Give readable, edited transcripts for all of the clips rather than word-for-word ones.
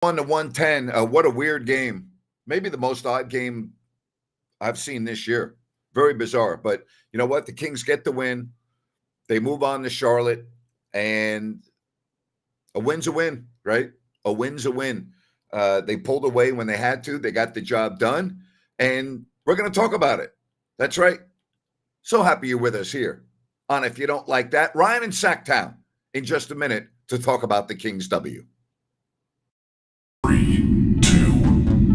1 to 110. What a weird game. Maybe the most odd game I've seen this year. Very bizarre. But you know what? The Kings get the win. They move on to Charlotte. And a win's a win, right? A win's a win. They pulled away when they had to. They got the job done. And we're going to talk about it. That's right. So happy you're with us here on If You Don't Like That. Ryan in Sacktown in just a minute to talk about the Kings W. 3, 2,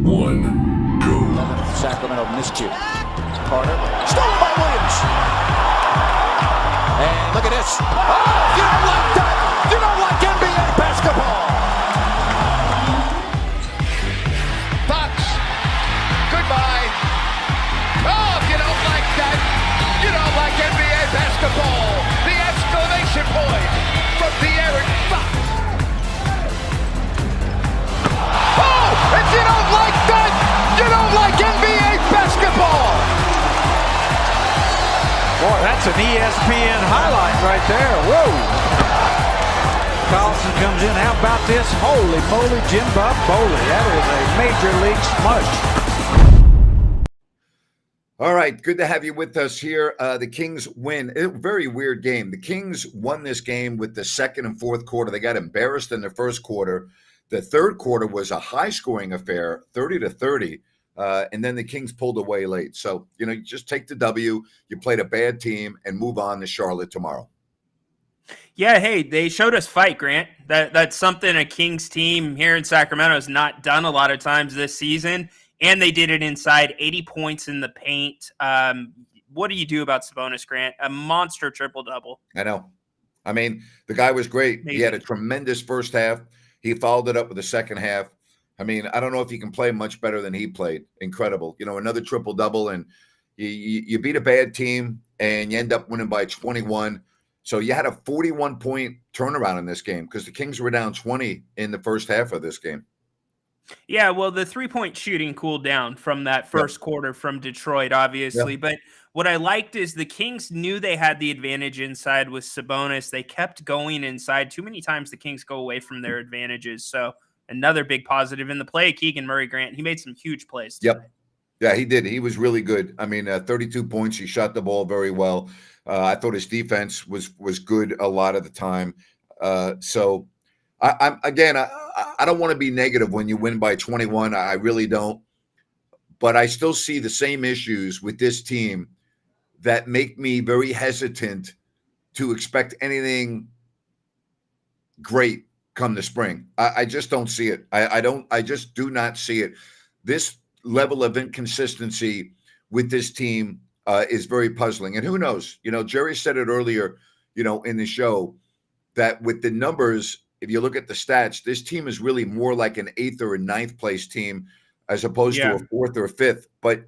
1, go. Sacramento missed you. Carter. Stolen by Williams. And look at this. Oh, you don't like that. You don't like NBA basketball. Fox. Goodbye. Oh, if you don't like that, you don't like NBA basketball. The exclamation point from De'Aaron Fox. Oh, if you don't like that, you don't like NBA basketball. Boy, that's an ESPN highlight right there. Whoa. Carlson comes in. How about this? Holy moly, Jim Bob Bowley. That is a major league smush. All right, good to have you with us here. The Kings win. A very weird game. The Kings won this game with the second and fourth quarter. They got embarrassed in the first quarter. The third quarter was a high-scoring affair, 30-30, and then the Kings pulled away late. So, you just take the W, you played a bad team, and move on to Charlotte tomorrow. Yeah, hey, they showed us fight, Grant. That's something a Kings team here in Sacramento has not done a lot of times this season, and they did it inside, 80 points in the paint. What do you do about Sabonis, Grant? A monster triple-double. I know. I mean, the guy was great. Maybe. He had a tremendous first half. He followed it up with the second half. I mean, I don't know if he can play much better than he played. Incredible. Another triple-double, and you beat a bad team, and you end up winning by 21. So you had a 41-point turnaround in this game because the Kings were down 20 in the first half of this game. Yeah, well, the three-point shooting cooled down from that first quarter from Detroit, obviously. Yep. But what I liked is the Kings knew they had the advantage inside with Sabonis. They kept going inside. Too many times the Kings go away from their advantages. So another big positive in the play, Keegan Murray, Grant. He made some huge plays tonight. Yep. Yeah, he did. He was really good. I mean, 32 points. He shot the ball very well. I thought his defense was good a lot of the time. So, I don't want to be negative when you win by 21. I really don't. But I still see the same issues with this team that make me very hesitant to expect anything great come the spring. I just don't see it. I just do not see it. This level of inconsistency with this team is very puzzling. And who knows? Jerry said it earlier, in the show that with the numbers, if you look at the stats, this team is really more like an 8th or a 9th place team as opposed to a 4th or a 5th. But,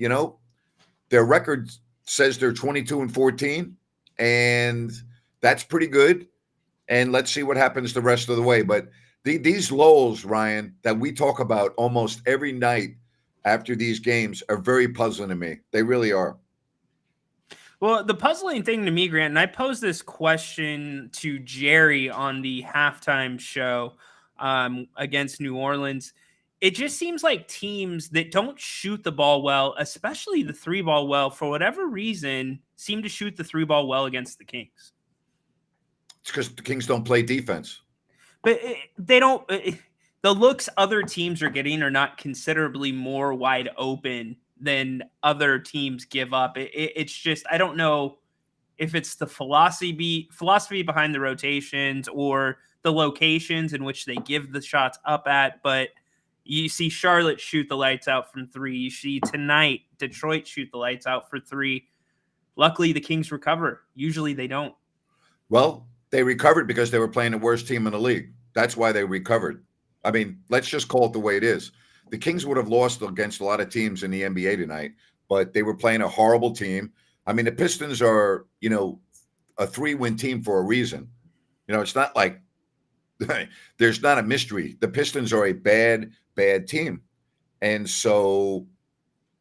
their record says they're 22-14, and that's pretty good. And let's see what happens the rest of the way. But these lulls, Ryan, that we talk about almost every night after these games are very puzzling to me. They really are. Well, the puzzling thing to me, Grant, and I posed this question to Jerry on the halftime show against New Orleans. It just seems like teams that don't shoot the ball well, especially the three ball well, for whatever reason, seem to shoot the three ball well against the Kings. It's because the Kings don't play defense. But they don't. The looks other teams are getting are not considerably more wide open than other teams give up. It's just, I don't know if it's the philosophy behind the rotations or the locations in which they give the shots up at, but you see Charlotte shoot the lights out from three. You see tonight Detroit shoot the lights out for three. Luckily, the Kings recover. Usually they don't. Well, they recovered because they were playing the worst team in the league. That's why they recovered. I mean, let's just call it the way it is. The Kings would have lost against a lot of teams in the NBA tonight, but they were playing a horrible team. I mean, the Pistons are, a 3-win team for a reason. It's not like there's not a mystery. The Pistons are a bad team. And so,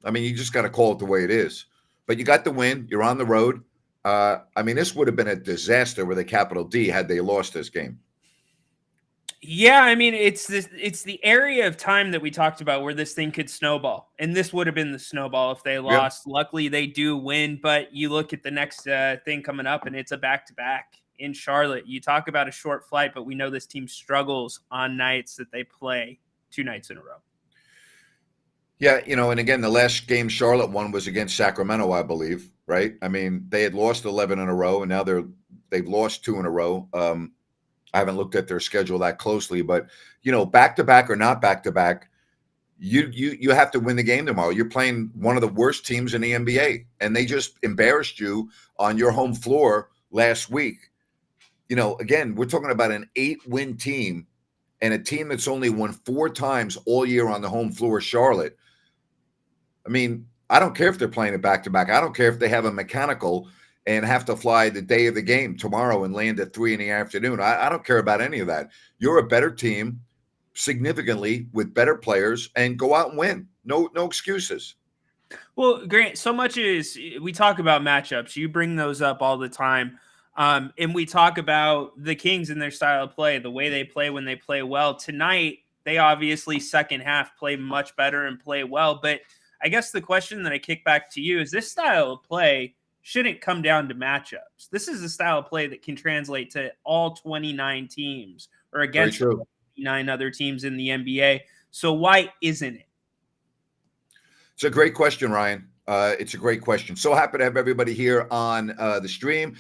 I mean, you just got to call it the way it is. But you got the win. You're on the road. I mean, this would have been a disaster with a capital D had they lost this game. Yeah, I mean, it's the area of time that we talked about where this thing could snowball, and this would have been the snowball if they Yep. lost. Luckily, they do win, but you look at the next thing coming up, and it's a back-to-back in Charlotte. You talk about a short flight, but we know this team struggles on nights that they play 2 nights in a row. Yeah, and again, the last game Charlotte won was against Sacramento, I believe, right? I mean, they had lost 11 in a row, and now they've lost 2 in a row. I haven't looked at their schedule that closely, but back to back or not back to back, you have to win the game tomorrow. You're playing one of the worst teams in the NBA, and they just embarrassed you on your home floor last week. Again, we're talking about an 8-win team and a team that's only won 4 times all year on the home floor, Charlotte. I mean, I don't care if they're playing it back to back. I don't care if they have a mechanical and have to fly the day of the game tomorrow and land at 3 p.m. I don't care about any of that. You're a better team significantly with better players, and go out and win. No excuses. Well, Grant, so much is we talk about matchups. You bring those up all the time. And we talk about the Kings and their style of play, the way they play when they play well. Tonight, they obviously second half play much better and play well. But I guess the question that I kick back to you is this style of play shouldn't come down to matchups. This is a style of play that can translate to all 29 teams or against 29 other teams in the NBA. So why isn't it? It's a great question, Ryan. It's a great question. So happy to have everybody here on the stream.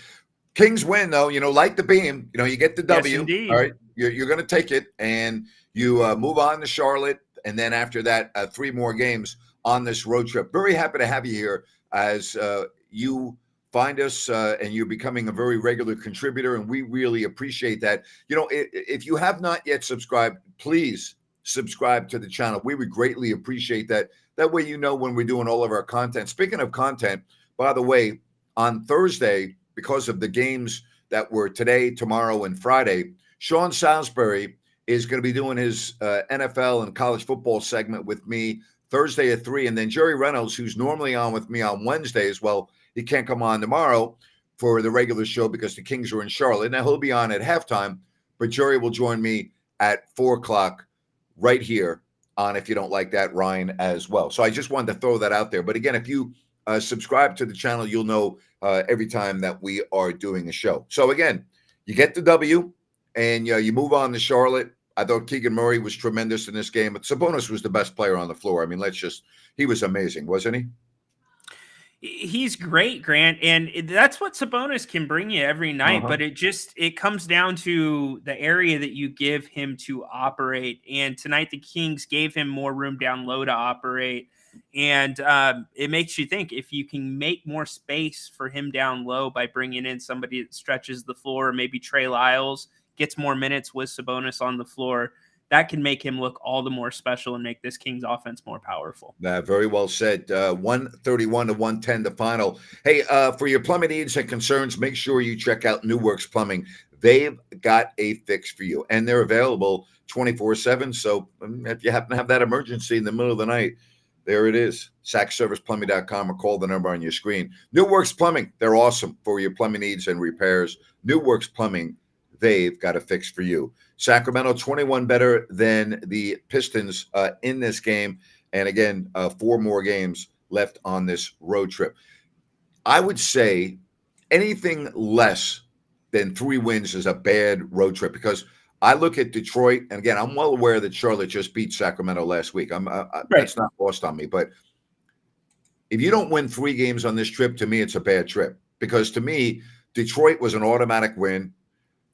Kings win, though, like the beam. You get the W. Yes, all right, you're going to take it, and you move on to Charlotte, and then after that, 3 more games on this road trip. Very happy to have you here as you find us, and you're becoming a very regular contributor, and we really appreciate that. If you have not yet subscribed, please subscribe to the channel. We would greatly appreciate that. That way when we're doing all of our content. Speaking of content, by the way, on Thursday, because of the games that were today, tomorrow, and Friday, Sean Salisbury is going to be doing his NFL and college football segment with me Thursday at 3. And then Jerry Reynolds, who's normally on with me on Wednesdays, well, he can't come on tomorrow for the regular show because the Kings are in Charlotte. Now, he'll be on at halftime, but Jerry will join me at 4 o'clock right here on If You Don't Like That, Ryan, as well. So I just wanted to throw that out there. But again, if you subscribe to the channel, you'll know every time that we are doing a show. So again, you get the W, and you move on to Charlotte. I thought Keegan Murray was tremendous in this game, but Sabonis was the best player on the floor. I mean, he was amazing, wasn't he? He's great, Grant, and that's what Sabonis can bring you every night. But it comes down to the area that you give him to operate. And tonight, the Kings gave him more room down low to operate. And it makes you think if you can make more space for him down low by bringing in somebody that stretches the floor, or maybe Trey Lyles gets more minutes with Sabonis on the floor, that can make him look all the more special and make this Kings offense more powerful. Very well said. 131 to 110 the final. Hey, for your plumbing needs and concerns, make sure you check out New Works Plumbing. They've got a fix for you, and they're available 24/7. So if you happen to have that emergency in the middle of the night, there it is. SackServicePlumbing.com, or call the number on your screen. New Works Plumbing, they're awesome for your plumbing needs and repairs. New Works Plumbing, they've got a fix for you. Sacramento 21 better than the Pistons in this game. And again, 4 more games left on this road trip. I would say anything less than 3 wins is a bad road trip, because I look at Detroit, and again, I'm well aware that Charlotte just beat Sacramento last week. That's not lost on me. But if you don't win 3 games on this trip, to me, it's a bad trip, because to me, Detroit was an automatic win.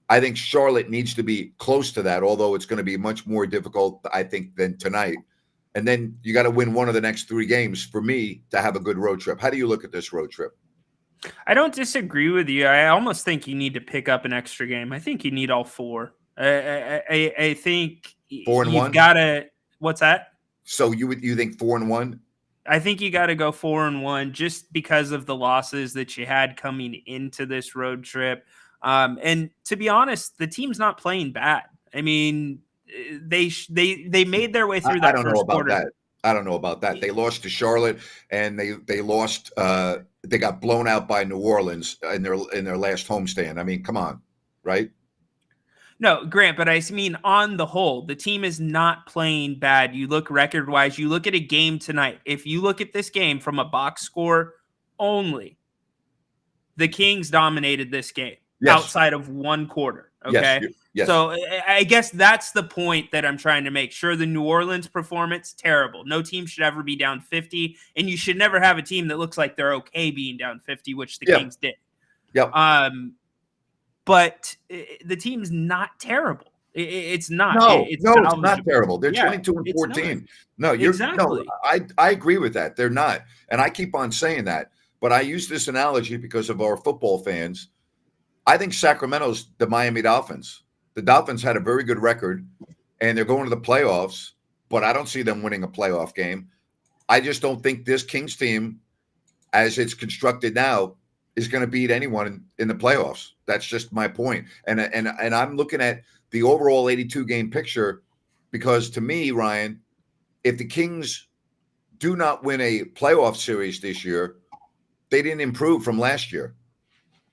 I think Charlotte needs to be close to that, although it's going to be much more difficult, I think, than tonight. And then you got to win one of the next 3 games for me to have a good road trip. How do you look at this road trip? I don't disagree with you. I almost think you need to pick up an extra game. I think you need all 4. I think 4 and 1. You've got to. What's that? So you think 4 and 1? I think you got to go 4 and 1 just because of the losses that you had coming into this road trip. And to be honest, the team's not playing bad. I mean, they made their way through that first quarter. I don't know about that. They lost to Charlotte, and they lost. They got blown out by New Orleans in their last homestand. I mean, come on, right? No, Grant, but I mean, on the whole, the team is not playing bad. You look record-wise, you look at a game tonight. If you look at this game from a box score only, the Kings dominated this game outside of one quarter. Okay. Yes. So I guess that's the point that I'm trying to make. Sure, the New Orleans performance, terrible. No team should ever be down 50, and you should never have a team that looks like they're okay being down 50, which the Kings did. Yep. But the team's not terrible. It's not. No, it's not terrible. They're 22 and 14. No, exactly. No, I agree with that. They're not. And I keep on saying that. But I use this analogy because of our football fans. I think Sacramento's the Miami Dolphins. The Dolphins had a very good record, and they're going to the playoffs, but I don't see them winning a playoff game. I just don't think this Kings team, as it's constructed now, is going to beat anyone in the playoffs. That's just my point. And I'm looking at the overall 82-game picture because, to me, Ryan, if the Kings do not win a playoff series this year, they didn't improve from last year.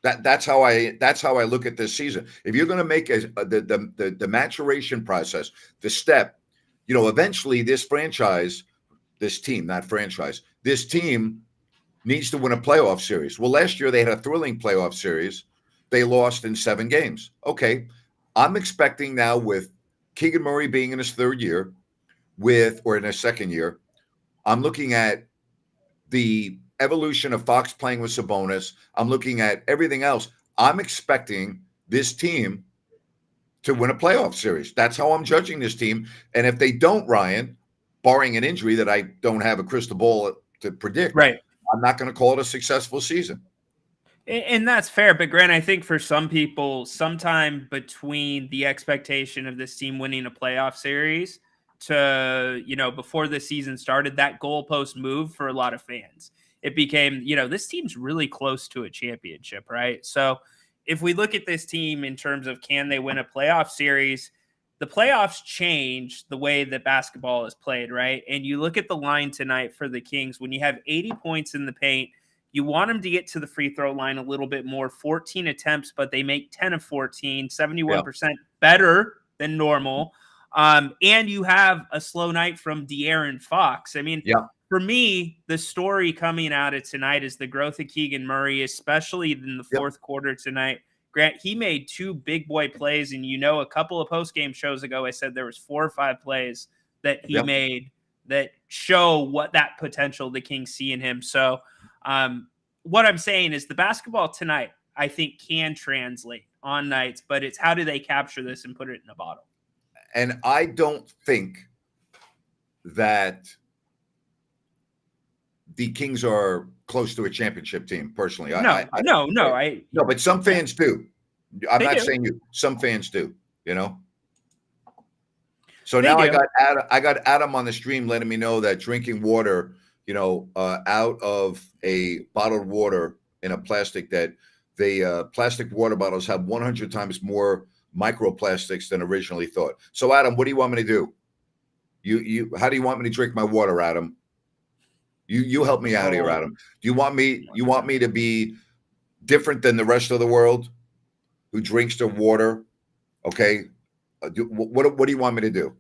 That's how I look at this season. If you're going to make the maturation process, the step, eventually this team needs to win a playoff series. Well, last year they had a thrilling playoff series. They lost in 7 games. Okay, I'm expecting now with Keegan Murray being in his third year, or in his second year, I'm looking at the evolution of Fox playing with Sabonis. I'm looking at everything else. I'm expecting this team to win a playoff series. That's how I'm judging this team. And if they don't, Ryan, barring an injury that I don't have a crystal ball to predict, right, I'm not going to call it a successful season. And that's fair. But Grant, I think for some people, sometime between the expectation of this team winning a playoff series to, before the season started, that goalpost moved for a lot of fans. It became, this team's really close to a championship, right? So if we look at this team in terms of can they win a playoff series, the playoffs change the way that basketball is played, right? And you look at the line tonight for the Kings, when you have 80 points in the paint, you want them to get to the free throw line a little bit more, 14 attempts, but they make 10 of 14, 71% better than normal. And you have a slow night from De'Aaron Fox. I mean, for me, the story coming out of tonight is the growth of Keegan Murray, especially in the fourth quarter tonight. Grant, he made 2 big boy plays, and a couple of post-game shows ago, I said there was 4 or 5 plays that he made that show what that potential the Kings see in him. So what I'm saying is the basketball tonight, I think, can translate on nights, but it's how do they capture this and put it in a bottle? And I don't think that the Kings are close to a championship team, personally. No, but some fans do. I'm not saying you. Some fans do. So now I got Adam on the stream letting me know that drinking water, out of a bottled water in a plastic, that the plastic water bottles have 100 times more microplastics than originally thought. So Adam, what do you want me to do? How do you want me to drink my water, Adam? You help me out here, Adam. Do you want me to be different than the rest of the world who drinks their water? Okay. What do you want me to do?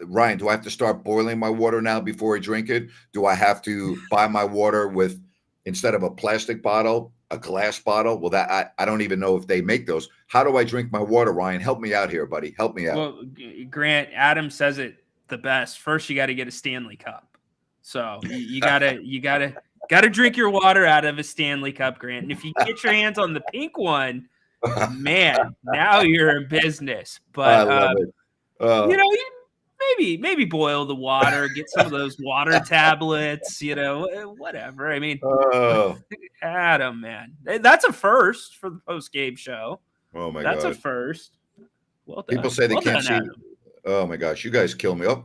Ryan, do I have to start boiling my water now before I drink it? Do I have to buy my water with, instead of a plastic bottle, a glass bottle? Well, that I don't even know if they make those. How do I drink my water, Ryan? Help me out here, buddy. Help me out. Well, Grant, Adam says it the best. First, you got to get a Stanley Cup. So you gotta drink your water out of a Stanley Cup, Grant. And if you get your hands on the pink one, man, now you're in business. But I love it. Maybe boil the water, get some of those water tablets, whatever. I mean, Adam, man, that's a first for the post-game show. Oh my God, that's a first. Well done. People say they can't see. Oh my gosh, you guys kill me. Oh,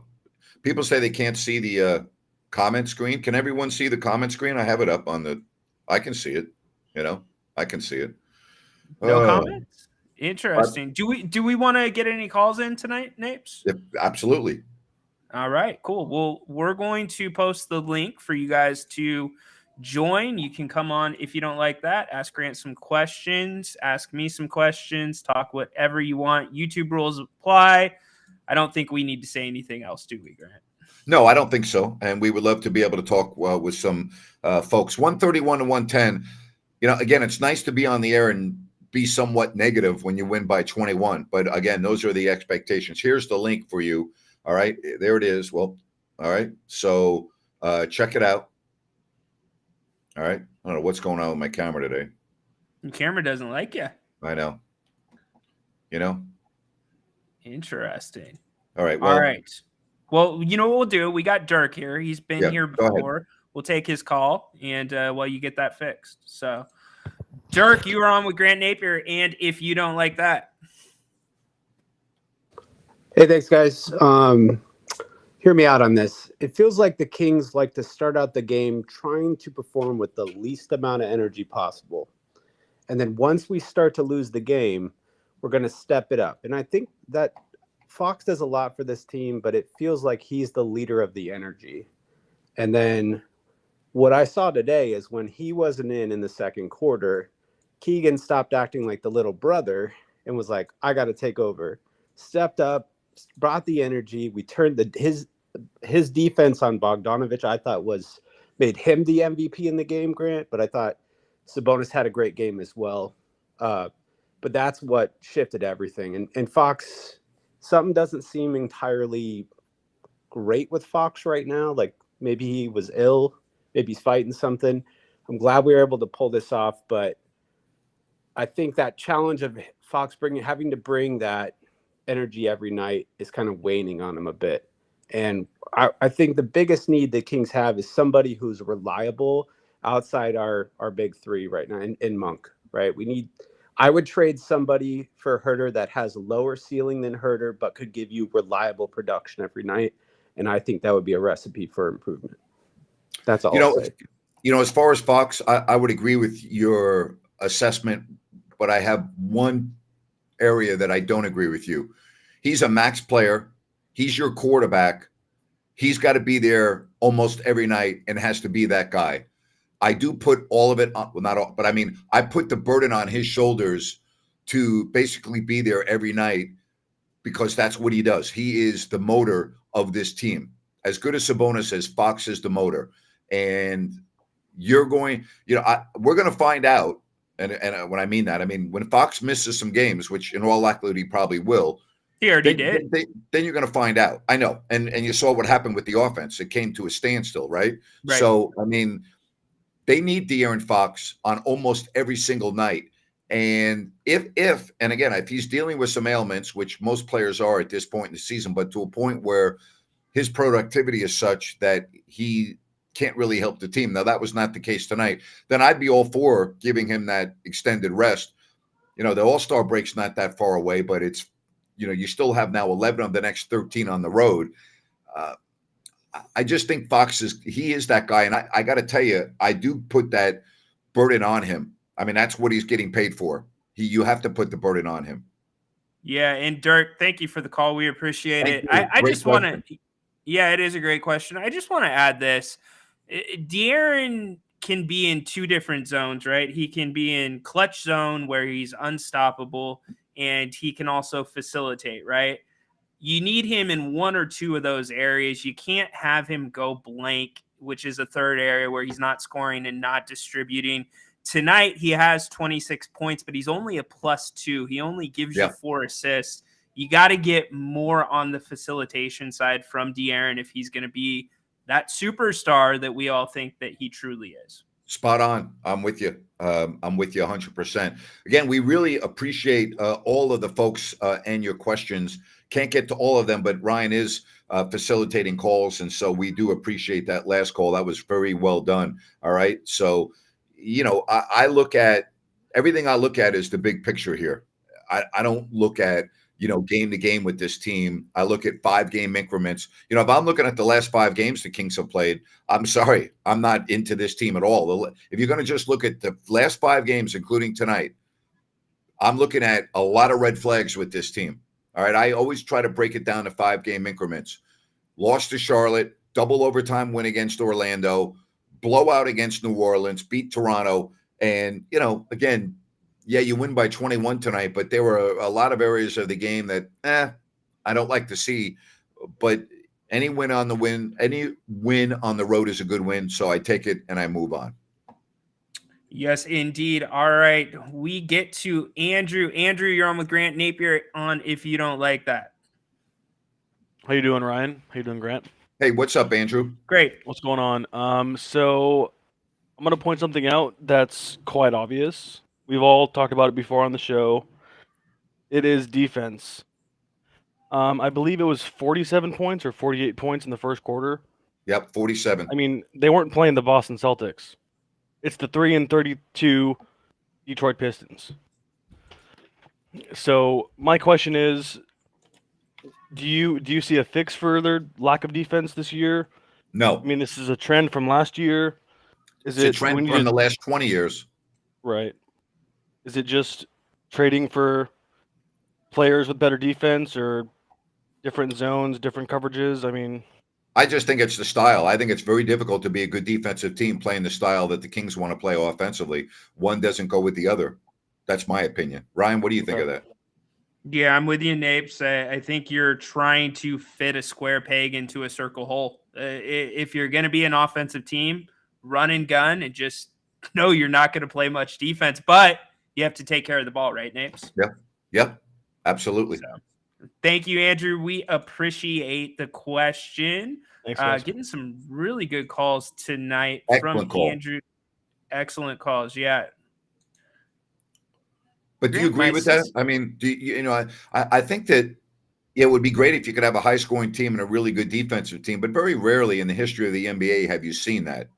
people say they can't see the comment screen. Can everyone see the comment screen? I have it up on I can see it. I can see it. No comments. Interesting. Do we want to get any calls in tonight, Napes? Yep, absolutely. All right, cool. Well, we're going to post the link for you guys to join. You can come on if you don't like that. Ask Grant some questions. Ask me some questions. Talk whatever you want. YouTube rules apply. I don't think we need to say anything else, do we, Grant? No, I don't think so. And we would love to be able to talk with some folks. 131 to 110. Again, it's nice to be on the air and be somewhat negative when you win by 21. But again, those are the expectations. Here's the link for you. All right. There it is. Well, all right. So check it out. All right. I don't know what's going on with my camera today. The camera doesn't like you. I know. Interesting. All right. Well, all right. Well, you know what we'll do? We got Dirk here. He's been here before. We'll take his call, and you get that fixed. So, Dirk, you are on with Grant Napier, and if you don't like that. Hey, thanks, guys. Hear me out on this. It feels like the Kings like to start out the game trying to perform with the least amount of energy possible. And then once we start to lose the game, we're going to step it up. And I think that Fox does a lot for this team, but it feels like he's the leader of the energy. And then what I saw today is when he wasn't in the second quarter, Keegan stopped acting like the little brother and was like, I got to take over. Stepped up, brought the energy. We turned his defense on Bogdanovich, I thought made him the MVP in the game, Grant, but I thought Sabonis had a great game as well. But that's what shifted everything. And Fox, something doesn't seem entirely great with Fox right now. Like maybe he was ill, maybe he's fighting something. I'm glad we were able to pull this off, but I think that challenge of Fox having to bring that energy every night is kind of waning on him a bit. And I think the biggest need the Kings have is somebody who's reliable outside our big three right now in Monk, right? I would trade somebody for Herter that has a lower ceiling than Herter, but could give you reliable production every night. And I think that would be a recipe for improvement. That's all I'll say. As far as Fox, I would agree with your assessment, but I have one area that I don't agree with you. He's a max player. He's your quarterback. He's got to be there almost every night and has to be that guy. I do put all of it on, well, not all, but I mean, I put the burden on his shoulders to basically be there every night because that's what he does. He is the motor of this team. As good as Sabonis is, Fox is the motor. And we're going to find out. And when I mean that, I mean, when Fox misses some games, which in all likelihood he probably will, he already did. Then you're going to find out. I know. And you saw what happened with the offense. It came to a standstill, right? So, I mean, they need De'Aaron Fox on almost every single night. And if he's dealing with some ailments, which most players are at this point in the season, but to a point where his productivity is such that he can't really help the team. Now, that was not the case tonight. Then I'd be all for giving him that extended rest. The All-Star break's not that far away, but it's, you still have now 11 of the next 13 on the road. I just think Fox he is that guy. And I got to tell you, I do put that burden on him. I mean, that's what he's getting paid for. You have to put the burden on him. Yeah. And Dirk, thank you for the call. We appreciate it. I just want to, it is a great question. I just want to add this. De'Aaron can be in two different zones, right? He can be in clutch zone where he's unstoppable, and he can also facilitate, right? You need him in one or two of those areas. You can't have him go blank, which is a third area where he's not scoring and not distributing. Tonight, he has 26 points, but he's only a +2. He only gives you 4 assists. You got to get more on the facilitation side from De'Aaron if he's going to be that superstar that we all think that he truly is. Spot on. I'm with you. I'm with you 100%. Again, we really appreciate all of the folks and your questions. Can't get to all of them, but Ryan is facilitating calls, and so we do appreciate that last call. That was very well done. All right. So, I look at everything. I look at is the big picture here. I don't look at game to game with this team. I look at 5-game increments. If I'm looking at the last 5 games the Kings have played, I'm sorry, I'm not into this team at all. If you're going to just look at the last 5 games, including tonight, I'm looking at a lot of red flags with this team. All right. I always try to break it down to 5-game increments. Lost to Charlotte, double overtime win against Orlando, blowout against New Orleans, beat Toronto, and again, yeah, you win by 21 tonight, but there were a lot of areas of the game that I don't like to see. But any win on the road is a good win, so I take it and I move on. Yes, indeed. All right, we get to Andrew. Andrew, you're on with Grant Napier on If You Don't Like That. How you doing, Ryan? How you doing, Grant? Hey, what's up, Andrew? Great. What's going on? So I'm going to point something out that's quite obvious. We've all talked about it before on the show. It is defense. I believe it was 47 points or 48 points in the first quarter. Yep, 47. I mean, they weren't playing the Boston Celtics. It's the 3-32 Detroit Pistons. So my question is, do you see a fix for their lack of defense this year? No. I mean, this is a trend from last year. It's a trend from the last 20 years. Right. Is it just trading for players with better defense or different zones, different coverages? I mean, I just think it's the style. I think it's very difficult to be a good defensive team playing the style that the Kings want to play offensively. One doesn't go with the other. That's my opinion. Ryan, what do you think of that? Yeah, I'm with you, Napes. I think you're trying to fit a square peg into a circle hole. If you're going to be an offensive team, run and gun, and just know you're not going to play much defense, but you have to take care of the ball, right, Napes? Yep, absolutely. So, thank you, Andrew. We appreciate the question. Thanks, guys. Getting some really good calls tonight Excellent call. Andrew. Excellent calls, yeah. But do you agree with that? I mean, I think that it would be great if you could have a high-scoring team and a really good defensive team, but very rarely in the history of the NBA have you seen that.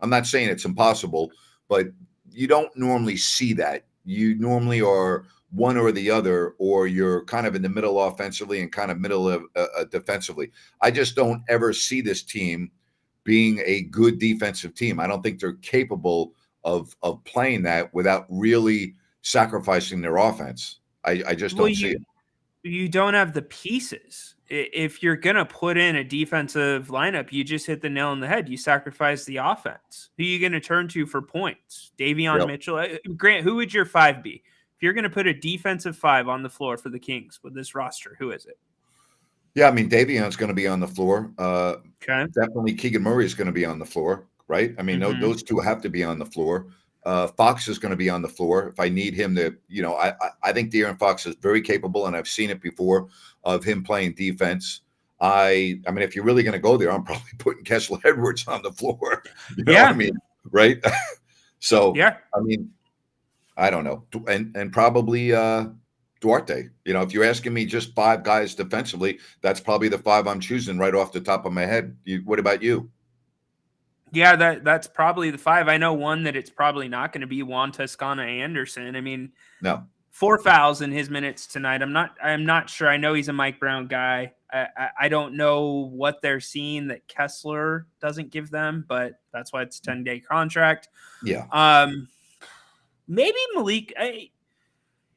I'm not saying it's impossible, but you don't normally see that. You normally are one or the other, or you're kind of in the middle offensively and kind of middle of defensively. I just don't ever see this team being a good defensive team. I don't think they're capable of playing that without really sacrificing their offense. I just don't see it. You don't have the pieces. If you're going to put in a defensive lineup, you just hit the nail on the head. You sacrifice the offense. Who are you going to turn to for points? Davion Mitchell? Grant, who would your 5 be? If you're going to put a defensive 5 on the floor for the Kings with this roster, who is it? Yeah, I mean, Davion's going to be on the floor. Okay. Definitely Keegan Murray is going to be on the floor, right? I mean, those two have to be on the floor. Fox is going to be on the floor. If I need him to, I think De'Aaron Fox is very capable, and I've seen it before of him playing defense. I mean, if you're really going to go there, I'm probably putting Kessler Edwards on the floor. You know what I mean? Right? So, yeah. I mean, I don't know. And probably Duarte. If you're asking me just 5 guys defensively, that's probably the 5 I'm choosing right off the top of my head. What about you? Yeah, that's probably the 5. I know one that it's probably not going to be Juan Toscano-Anderson. I mean, no. 4 fouls in his minutes tonight. I'm not sure. I know he's a Mike Brown guy. I don't know what they're seeing that Kessler doesn't give them, but that's why it's a 10-day contract. Yeah. Maybe Malik.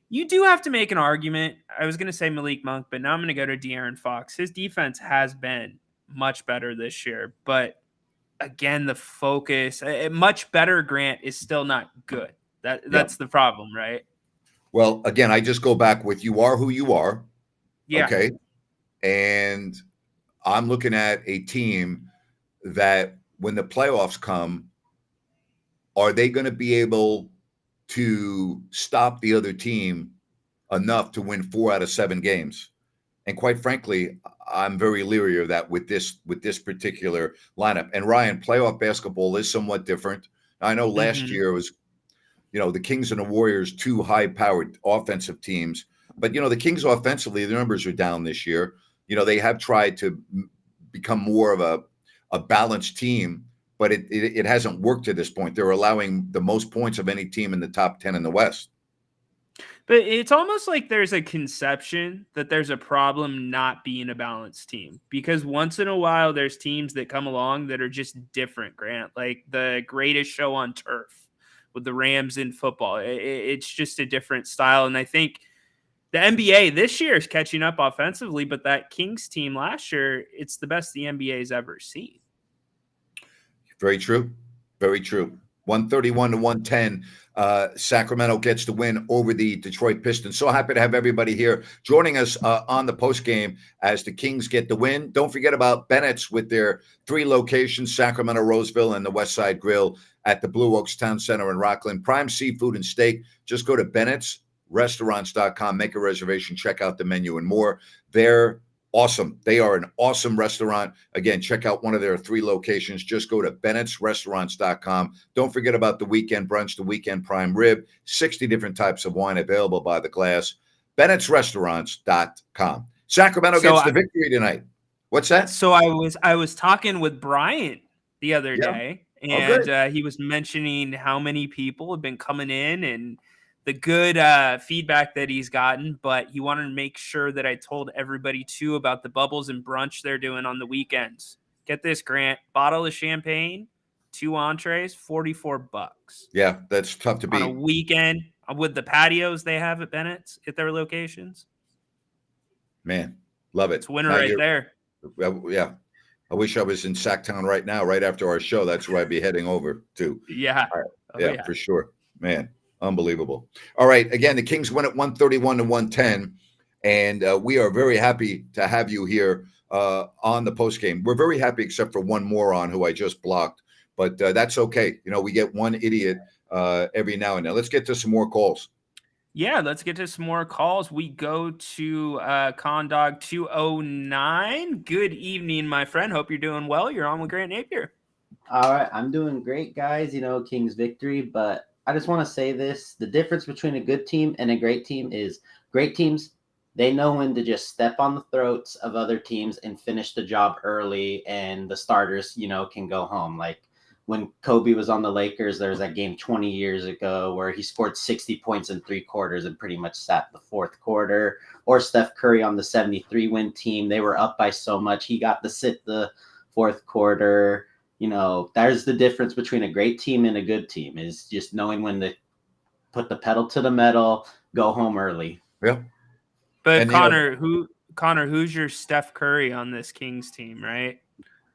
You do have to make an argument. I was going to say Malik Monk, but now I'm going to go to De'Aaron Fox. His defense has been much better this year, but again, the focus, much better, Grant, is still not good. That's the problem, right? Well, again, I just go back with you are who you are. Yeah. Okay. And I'm looking at a team that when the playoffs come, are they going to be able to stop the other team enough to win 4 out of 7 games? And quite frankly, I'm very leery of that with this particular lineup. And Ryan, playoff basketball is somewhat different. I know last year was, the Kings and the Warriors, 2 high-powered offensive teams. But, the Kings offensively, the numbers are down this year. They have tried to become more of a balanced team, but it hasn't worked to this point. They're allowing the most points of any team in the top 10 in the West. But it's almost like there's a conception that there's a problem not being a balanced team, because once in a while there's teams that come along that are just different, Grant, like the greatest show on turf with the Rams in football. It's just a different style. And I think the NBA this year is catching up offensively, but that Kings team last year, it's the best the NBA has ever seen. Very true. Very true. 131 to 110. Sacramento gets the win over the Detroit Pistons. So happy to have everybody here joining us on the post game as the Kings get the win. Don't forget about Bennett's with their 3 locations, Sacramento, Roseville, and the West Side Grill at the Blue Oaks Town Center in Rockland. Prime seafood and steak. Just go to Bennett'sRestaurants.com, make a reservation, check out the menu and more. They're awesome. They are an awesome restaurant. Again, check out one of their 3 locations. Just go to Bennett'sRestaurants.com. Don't forget about the weekend brunch, the weekend prime rib, 60 different types of wine available by the glass. Bennett'sRestaurants.com. Sacramento gets the victory tonight. What's that? So I was talking with Bryant the other day, and he was mentioning how many people have been coming in and the good feedback that he's gotten, but he wanted to make sure that I told everybody too about the bubbles and brunch they're doing on the weekends. Get this, Grant, bottle of champagne, 2 entrees, $44. Yeah, that's tough to beat. On a weekend with the patios they have at Bennett's at their locations. Man, love it. It's a winner right there. Yeah. I wish I was in Sacktown right now, right after our show. That's where I'd be heading over to. Yeah. Yeah, for sure. Man. Unbelievable. All right. Again, the Kings win at 131 to 110. And we are very happy to have you here on the postgame. We're very happy, except for one moron who I just blocked. But that's okay. You know, we get one idiot every now and then. Let's get to some more calls. Yeah, let's get to some more calls. We go to Condog 209. Good evening, my friend. Hope you're doing well. You're on with Grant Napier. All right. I'm doing great, guys. You know, Kings victory, but I just want to say this. The difference between a good team and a great team is great teams, they know when to just step on the throats of other teams and finish the job early, and the starters, you know, can go home. Like when Kobe was on the Lakers, there was that game 20 years ago where he scored 60 points in 3 quarters and pretty much sat the 4th quarter. Or Steph Curry on the 73-win team. They were up by so much. He got to sit the 4th quarter. You know, there's the difference between a great team and a good team, is just knowing when to put the pedal to the metal, go home early. Yeah. But and Connor, who's your Steph Curry on this Kings team, right?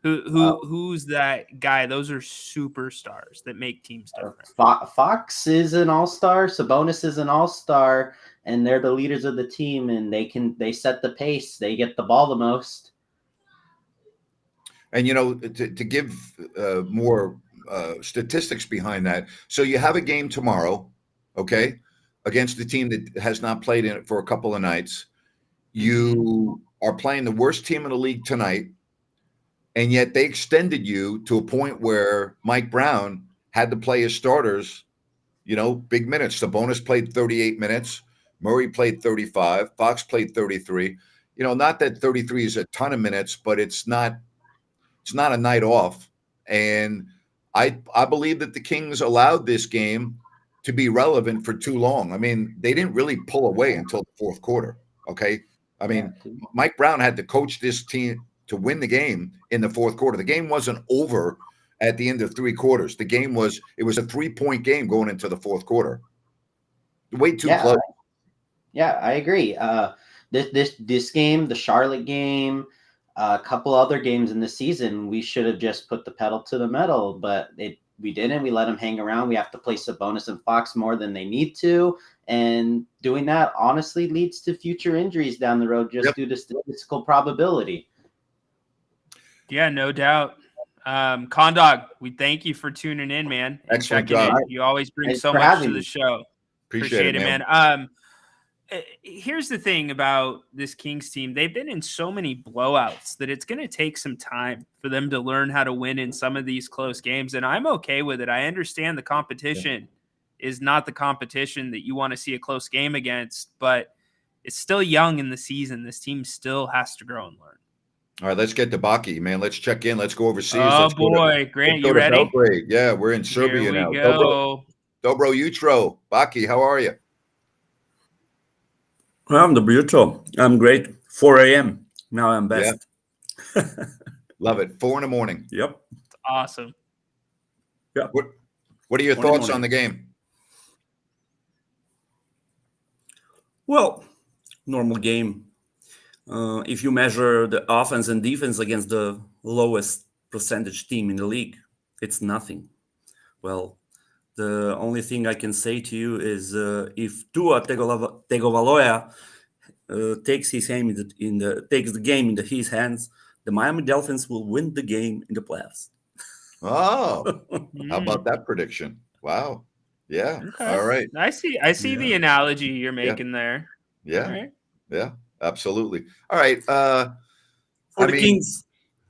Who's that guy? Those are superstars that make teams different. Fox is an all-star, Sabonis is an all-star, and they're the leaders of the team, and they set the pace. They get the ball the most. And, you know, to give more statistics behind that. So you have a game tomorrow, okay, against the team that has not played in it for a couple of nights. You are playing the worst team in the league tonight, and yet they extended you to a point where Mike Brown had to play his starters, you know, big minutes. Sabonis played 38 minutes. Murray played 35. Fox played 33. You know, not that 33 is a ton of minutes, but it's not a night off. And I believe that the Kings allowed this game to be relevant for too long. I mean, they didn't really pull away until the 4th quarter, okay? I mean, Mike Brown had to coach this team to win the game in the 4th quarter. The game wasn't over at the end of 3 quarters. It was a 3-point game going into the 4th quarter. Way too close. Yeah, I agree. This game, the Charlotte game, a couple other games in the season, we should have just put the pedal to the metal, but we didn't. We let them hang around. We have to play Sabonis and Fox more than they need to, and doing that honestly leads to future injuries down the road just due to statistical probability. Yeah, no doubt. Condog, we thank you for tuning in, man. Excellent job. You always bring so much to the show. Appreciate it, man. Here's the thing about this Kings team. They've been in so many blowouts that it's going to take some time for them to learn how to win in some of these close games. And I'm okay with it. I understand the competition is not the competition that you want to see a close game against, but it's still young in the season. This team still has to grow and learn. All right, let's get to Baky, man. Let's check in. Let's go overseas. Oh, boy. Grant, you ready? Belgrade. Yeah, we're in Serbia now. Here we go. Dobro jutro. Baky, how are you? I'm Dobro jutro. I'm great. 4 a.m. Now I'm best. Yeah. Love it. 4 a.m. Yep. That's awesome. Yeah. What are your thoughts on the game? Well, normal game. If you measure the offense and defense against the lowest percentage team in the league, it's nothing. Well, the only thing I can say to you is if Tua Tagovailoa takes the game into his hands, the Miami Dolphins will win the game in the playoffs. Oh, how about that prediction? Wow. Yeah. Okay. All right. I see the analogy you're making there. Yeah. All right. Yeah. Absolutely. All right. For the Kings,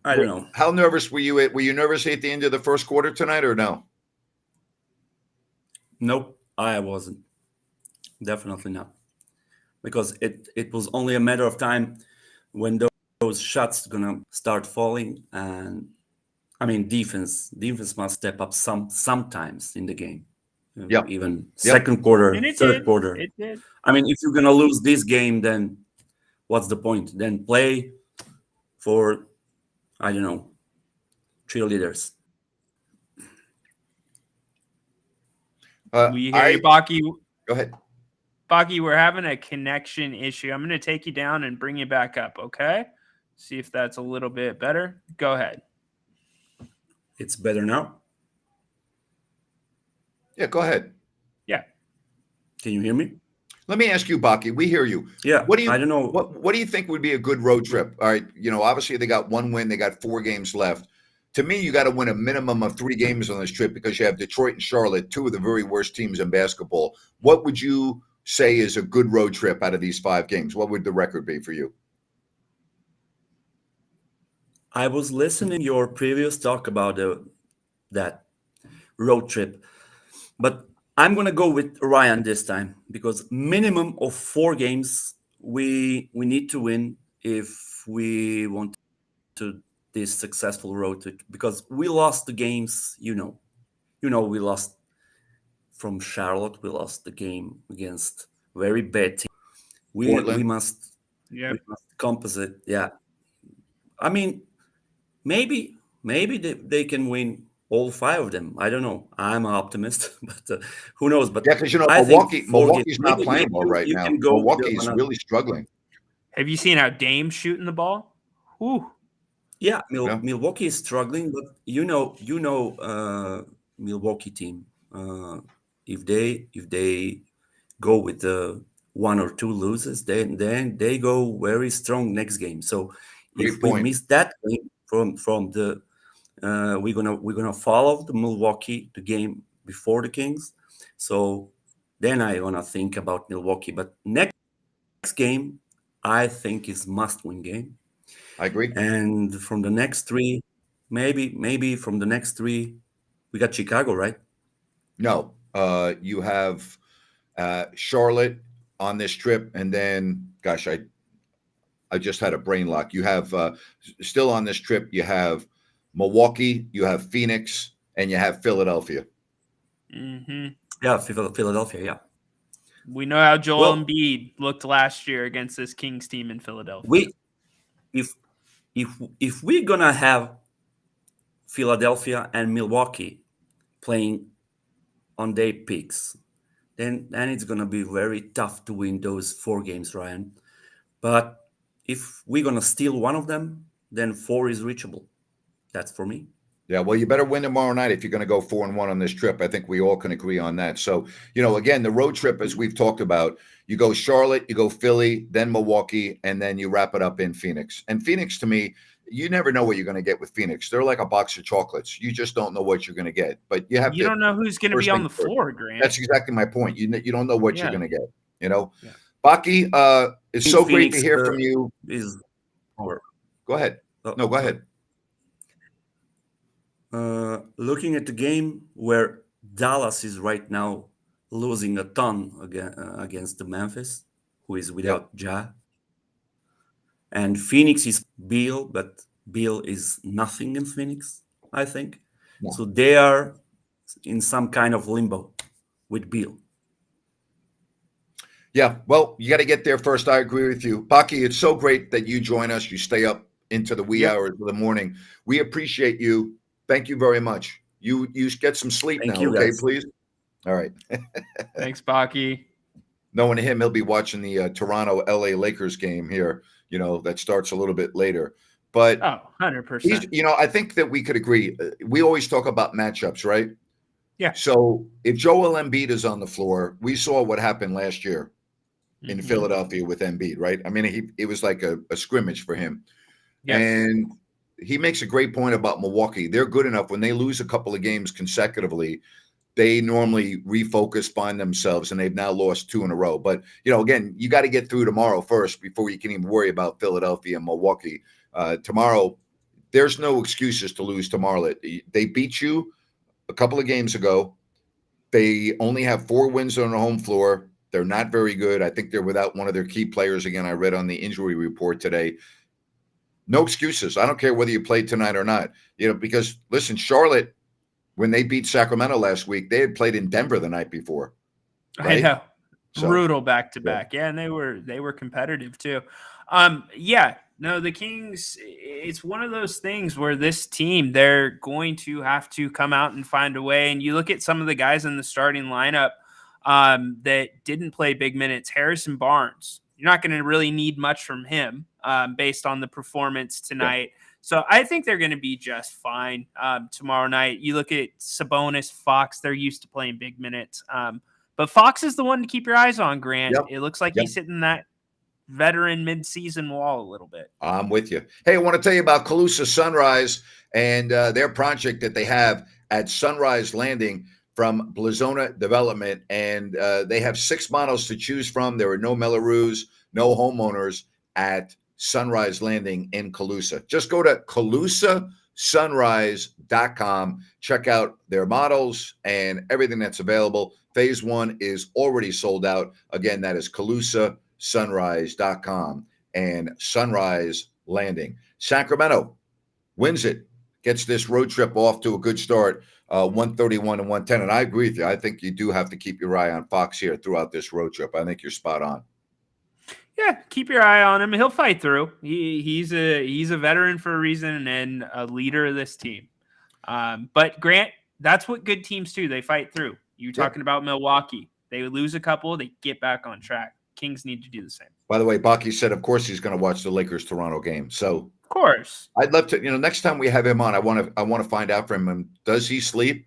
I don't know. How nervous were you? Were you nervous at the end of the first quarter tonight, or no? Nope, I wasn't. Definitely not. Because it was only a matter of time when those shots gonna start falling, and I mean defense must step up sometimes in the game. Yeah. Even second quarter, And it third did. quarter. It did. I mean, if you're gonna lose this game, then what's the point? Then play for, I don't know, cheerleaders. We hear you, Baky. Go ahead. Baky, we're having a connection issue. I'm going to take you down and bring you back up, okay? See if that's a little bit better. Go ahead. It's better now? Yeah, go ahead. Yeah. Can you hear me? Let me ask you, Baky. We hear you. Yeah. What do you? I don't know. What do you think would be a good road trip? All right. Obviously they got one win. They got 4 games left. To me, you got to win a minimum of 3 games on this trip because you have Detroit and Charlotte, 2 of the very worst teams in basketball. What would you say is a good road trip out of these 5 games? What would the record be for you? I was listening to your previous talk about that road trip, but I'm going to go with Ryan this time because minimum of 4 games we need to win if we want to this successful road trip, because we lost the games, we lost from Charlotte, we lost the game against very bad team. We must compensate. Yeah. I mean, maybe they can win all 5 of them. I don't know. I'm an optimist, but who knows? But yeah, because Milwaukee's not playing well right now. Milwaukee's really struggling. Have you seen how Dame's shooting the ball? Whew. Yeah, Milwaukee is struggling, but Milwaukee team. If they go with the 1 or 2 losses, then they go very strong next game. So if we miss that game from the we're gonna follow the Milwaukee the game before the Kings. So then I wanna think about Milwaukee. But next game I think is must-win game. I agree. And from the next 3, maybe from the next 3, we got Chicago, right? No, you have Charlotte on this trip, and then, gosh, I just had a brain lock. You have still on this trip. You have Milwaukee, you have Phoenix, and you have Philadelphia. Mm-hmm. Yeah, Philadelphia. Yeah. We know how Joel Embiid looked last year against this Kings team in Philadelphia. If we're gonna have Philadelphia and Milwaukee playing on their peaks, then it's gonna be very tough to win those 4 games, Ryan. But if we're gonna steal one of them, then 4 is reachable. That's for me. Yeah, well, you better win tomorrow night if you're going to go 4-1 on this trip. I think we all can agree on that. So, again, the road trip, as we've talked about, you go Charlotte, you go Philly, then Milwaukee, and then you wrap it up in Phoenix. And Phoenix, to me, you never know what you're going to get with Phoenix. They're like a box of chocolates. You just don't know what you're going to get. But you don't know who's going to be on the floor, Grant. That's exactly my point. You don't know what you're going to get. Baky, it's so great to hear from you. Go ahead. No, go ahead. Looking at the game where Dallas is right now losing a ton against the Memphis, who is without Ja. And Phoenix is Beal, but Beal is nothing in Phoenix, I think. Yeah. So they are in some kind of limbo with Beal. Yeah, well, you got to get there first. I agree with you. Baky, it's so great that you join us. You stay up into the wee hours of the morning. We appreciate you. Thank you very much. You get some sleep now, okay, please? All right. Thanks, Baky. Knowing him, he'll be watching the Toronto-LA Lakers game here, that starts a little bit later. But 100%. I think that we could agree. We always talk about matchups, right? Yeah. So if Joel Embiid is on the floor, we saw what happened last year in Mhm. Philadelphia with Embiid, right? I mean, it was like a scrimmage for him. Yes. And he makes a great point about Milwaukee. They're good enough when they lose a couple of games consecutively. They normally refocus, find themselves, and they've now lost 2 in a row. But, again, you got to get through tomorrow first before you can even worry about Philadelphia and Milwaukee. Tomorrow, there's no excuses to lose tomorrow. They beat you a couple of games ago. They only have 4 wins on the home floor. They're not very good. I think they're without one of their key players. Again, I read on the injury report today. No excuses. I don't care whether you played tonight or not. Because, listen, Charlotte, when they beat Sacramento last week, they had played in Denver the night before. Right? I know. So, brutal back to back. Yeah, and they were competitive too. No, the Kings, it's one of those things where this team, they're going to have to come out and find a way. And you look at some of the guys in the starting lineup that didn't play big minutes. Harrison Barnes, you're not going to really need much from him based on the performance tonight. Yeah. So I think they're going to be just fine tomorrow night. You look at Sabonis, Fox, they're used to playing big minutes. But Fox is the one to keep your eyes on, Grant. Yep. It looks like he's hitting that veteran mid-season wall a little bit. I'm with you. Hey, I want to tell you about Calusa Sunrise and their project that they have at Sunrise Landing from Blazona Development. And they have 6 models to choose from. There are no Mellorews, no homeowners at Sunrise Landing in Calusa. Just go to CalusaSunrise.com. Check out their models and everything that's available. Phase 1 is already sold out. Again, that is CalusaSunrise.com and Sunrise Landing. Sacramento wins it, gets this road trip off to a good start, 131 and 110. And I agree with you. I think you do have to keep your eye on Fox here throughout this road trip. I think you're spot on. Yeah, keep your eye on him. He'll fight through. He's a veteran for a reason and a leader of this team. But Grant, that's what good teams do. They fight through. You talking about Milwaukee. They lose a couple, they get back on track. Kings need to do the same. By the way, Baky said, of course, he's going to watch the Lakers-Toronto game. So, of course, I'd love to. Next time we have him on, I want to find out from him. Does he sleep?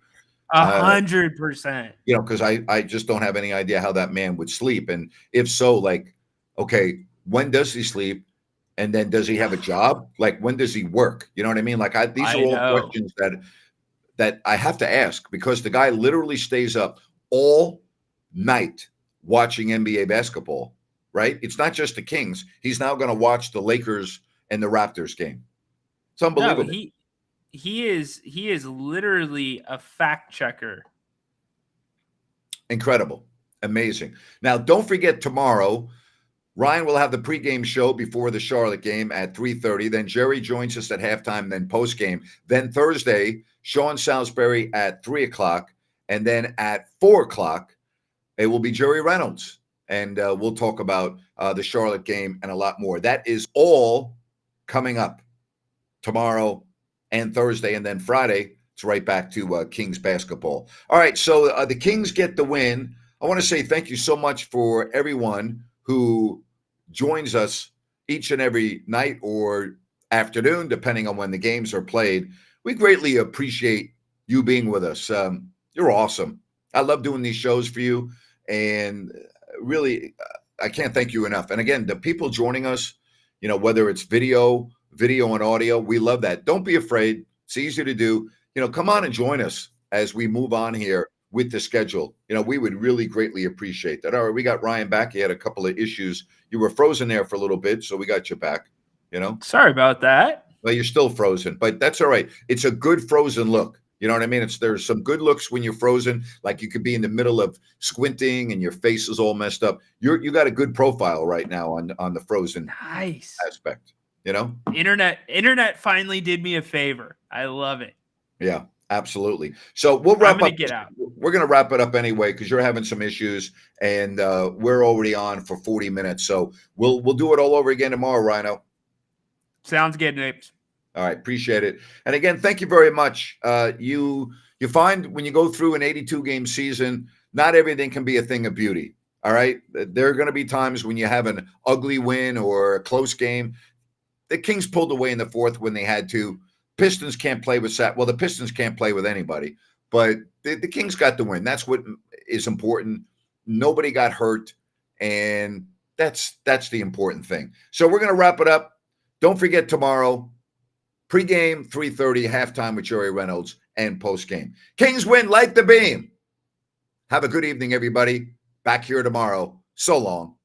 100%. Because I just don't have any idea how that man would sleep, and if so, okay, when does he sleep? And then does he have a job? When does he work? You know what I mean? These are all questions that I have to ask, because the guy literally stays up all night watching NBA basketball, right? It's not just the Kings. He's now going to watch the Lakers and the Raptors game. It's unbelievable. No, he is literally a fact checker. Incredible. Amazing. Now, don't forget tomorrow, Ryan will have the pregame show before the Charlotte game at 3:30. Then Jerry joins us at halftime, then postgame. Then Thursday, Sean Salisbury at 3 o'clock. And then at 4 o'clock, it will be Jerry Reynolds. And we'll talk about the Charlotte game and a lot more. That is all coming up tomorrow and Thursday. And then Friday, it's right back to Kings basketball. All right, so the Kings get the win. I want to say thank you so much for everyone who joins us each and every night or afternoon, depending on when the games are played. We greatly appreciate you being with us. You're awesome. I love doing these shows for you, and really, I can't thank you enough. And again, the people joining us, whether it's video and audio, we love that. Don't be afraid. It's easy to do. Come on and join us as we move on here with the schedule. We would really greatly appreciate that. All right, we got Ryan back. He had a couple of issues. You were frozen there for a little bit, so we got you back. Sorry about that. Well, you're still frozen, but that's all right. It's a good frozen look. You know what I mean? There's some good looks when you're frozen, like you could be in the middle of squinting and your face is all messed up. You got a good profile right now on the frozen aspect. Internet finally did me a favor. I love it. Yeah, absolutely. So we'll wrap up. Get out. We're going to wrap it up anyway because you're having some issues, and we're already on for 40 minutes. So we'll do it all over again tomorrow, Rhino. Sounds good, Napes. All right, appreciate it. And again, thank you very much. You find when you go through an 82-game season, not everything can be a thing of beauty. All right, there are going to be times when you have an ugly win or a close game. The Kings pulled away in the fourth when they had to. Pistons can't play with the Pistons can't play with anybody. but the Kings got the win. That's what is important. Nobody got hurt, and that's the important thing. So we're going to wrap it up. Don't forget tomorrow, pregame 3:30, halftime with Jerry Reynolds, and postgame. Kings win, light the beam. Have a good evening, everybody. Back here tomorrow. So long.